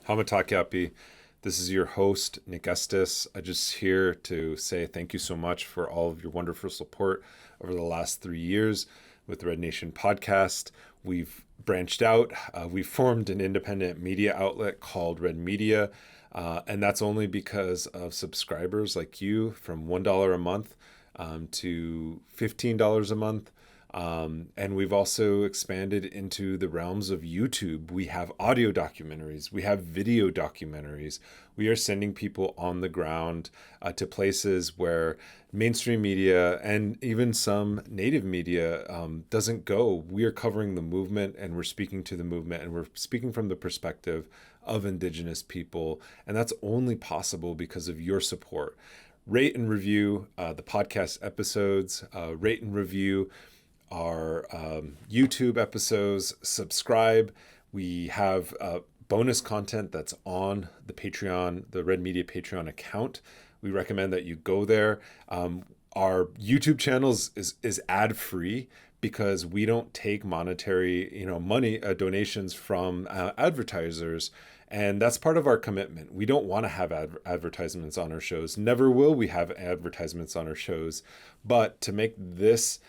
Hamatakapi. This is your host, Nick Estes. I'm just here to say thank you so much for all of your wonderful support over the last 3 years with the Red Nation Podcast. We've branched out. We've formed an independent media outlet called Red Media, and that's only because of subscribers like you from $1 a month to $15 a month. And we've also expanded into the realms of YouTube. We have audio documentaries. We have video documentaries. We are sending people on the ground to places where mainstream media and even some native media doesn't go. We are covering the movement, and we're speaking to the movement, and we're speaking from the perspective of Indigenous people. And that's only possible because of your support. Rate and review the podcast episodes. Rate and review our YouTube episodes, subscribe. We have bonus content that's on the Patreon, the Red Media Patreon account. We recommend that you go there. Our YouTube channels is ad free because we don't take monetary, money donations from advertisers. And that's part of our commitment. We don't want to have advertisements on our shows. Never will we have advertisements on our shows. But to make this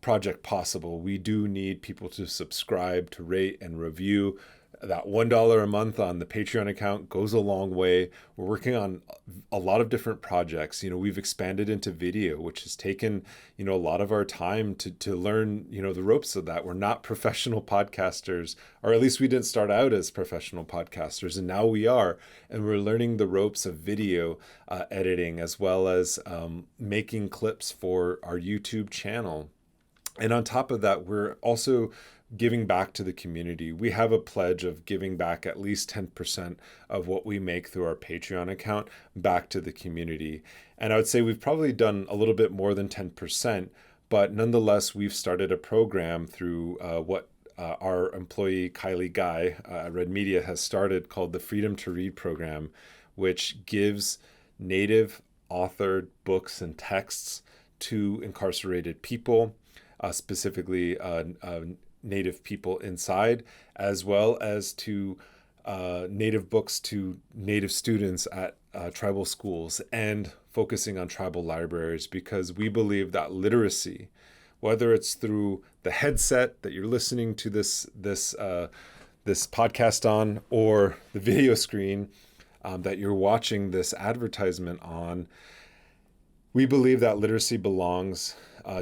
project possible, we do need people to subscribe, to rate and review. That $1 a month on the Patreon account goes a long way. We're working on a lot of different projects. We've expanded into video, which has taken, a lot of our time to learn, the ropes of that. We're not professional podcasters, or at least we didn't start out as professional podcasters, and now we are. And we're learning the ropes of video editing, as well as making clips for our YouTube channel. And on top of that, we're also giving back to the community. We have a pledge of giving back at least 10% of what we make through our Patreon account back to the community. And I would say we've probably done a little bit more than 10%, but nonetheless, we've started a program through what our employee Kylie Guy at Red Media has started, called the Freedom to Read program, which gives Native authored books and texts to incarcerated people, specifically Native people inside, as well as to Native books to Native students at tribal schools, and focusing on tribal libraries, because we believe that literacy, whether it's through the headset that you're listening to this podcast on, or the video screen that you're watching this advertisement on, we believe that literacy belongs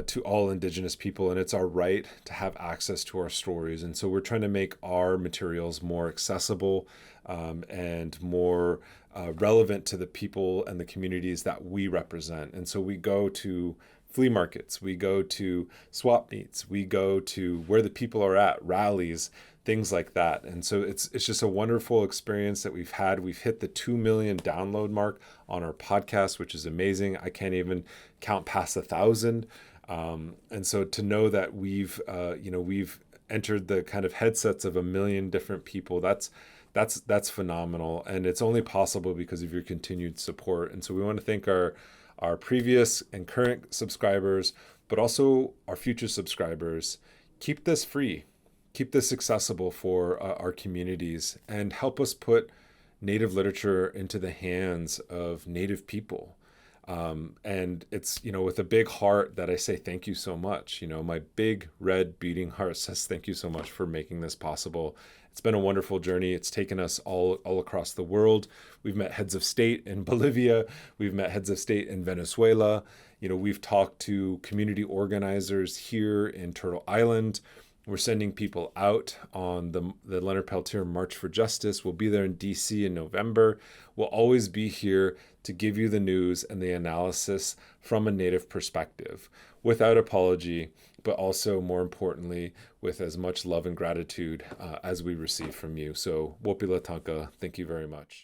to all Indigenous people, and it's our right to have access to our stories. And so we're trying to make our materials more accessible and more relevant to the people and the communities that we represent. And so we go to flea markets, we go to swap meets, we go to where the people are at, rallies, things like that. And so it's just a wonderful experience that we've had. We've hit the 2 million download mark on our podcast, which is amazing. I can't even count past 1,000. And so to know that we've entered the kind of headsets of 1 million different people, that's phenomenal. And it's only possible because of your continued support. And so we want to thank our previous and current subscribers, but also our future subscribers. Keep this free. Keep this accessible for our communities, and help us put Native literature into the hands of Native people. And it's, with a big heart that I say thank you so much. My big red beating heart says thank you so much for making this possible. It's been a wonderful journey. It's taken us all across the world. We've met heads of state in Bolivia. We've met heads of state in Venezuela. We've talked to community organizers here in Turtle Island. We're sending people out on the Leonard Peltier March for Justice. We'll be there in DC in November. We'll always be here to give you the news and the analysis from a Native perspective, without apology, but also, more importantly, with as much love and gratitude as we receive from you. So, Wopila Tanka, thank you very much.